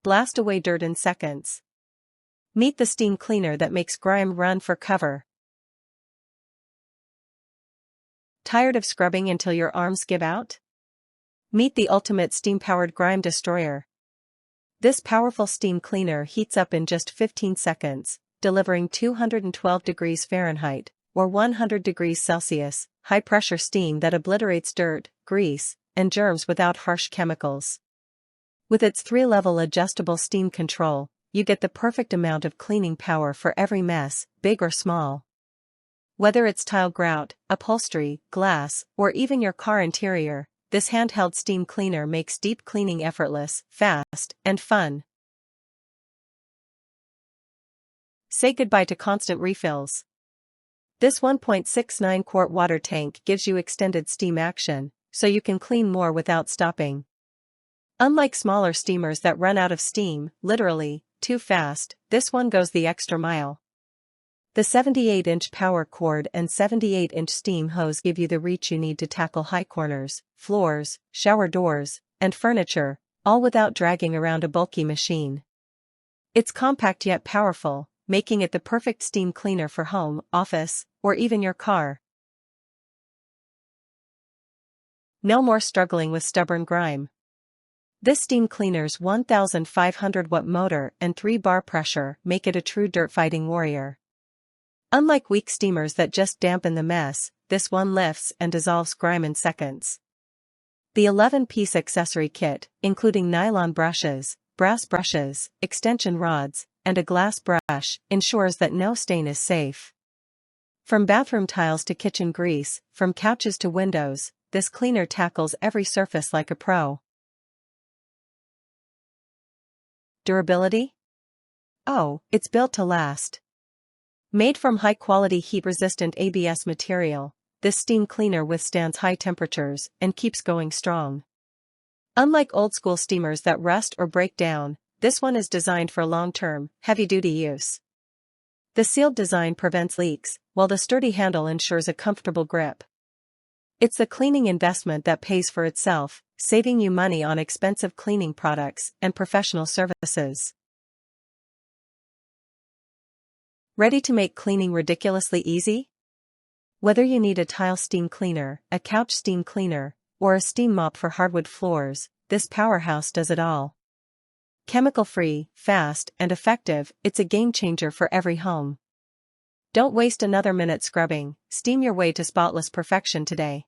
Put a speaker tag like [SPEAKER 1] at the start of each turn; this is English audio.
[SPEAKER 1] blast away dirt in seconds. Meet the steam cleaner that makes grime run for cover. Tired of scrubbing until your arms give out? Meet the ultimate steam-powered grime destroyer. This powerful steam cleaner heats up in just 15 seconds, delivering 212 degrees Fahrenheit, or 100 degrees Celsius, high-pressure steam that obliterates dirt, grease, and germs without harsh chemicals. With its 3-level adjustable steam control, you get the perfect amount of cleaning power for every mess, big or small. Whether it's tile grout, upholstery, glass, or even your car interior, this handheld steam cleaner makes deep cleaning effortless, fast, and fun. Say goodbye to constant refills. This 1.69-quart water tank gives you extended steam action, so you can clean more without stopping. Unlike smaller steamers that run out of steam, literally, too fast, this one goes the extra mile. The 78-inch power cord and 78-inch steam hose give you the reach you need to tackle high corners, floors, shower doors, and furniture, all without dragging around a bulky machine. It's compact yet powerful, making it the perfect steam cleaner for home, office, or even your car. No more struggling with stubborn grime. This steam cleaner's 1,500-watt motor and 3-bar pressure make it a true dirt-fighting warrior. Unlike weak steamers that just dampen the mess, this one lifts and dissolves grime in seconds. The 11-piece accessory kit, including nylon brushes, brass brushes, extension rods, and a glass brush, ensures that no stain is safe. From bathroom tiles to kitchen grease, from couches to windows, this cleaner tackles every surface like a pro. Durability? Oh, it's built to last. Made from high-quality heat-resistant ABS material, this steam cleaner withstands high temperatures and keeps going strong. Unlike old-school steamers that rust or break down, this one is designed for long-term, heavy-duty use. The sealed design prevents leaks, while the sturdy handle ensures a comfortable grip. It's the cleaning investment that pays for itself, saving you money on expensive cleaning products and professional services. Ready to make cleaning ridiculously easy? Whether you need a tile steam cleaner, a couch steam cleaner, or a steam mop for hardwood floors, this powerhouse does it all. Chemical-free, fast, and effective, it's a game-changer for every home. Don't waste another minute scrubbing, steam your way to spotless perfection today.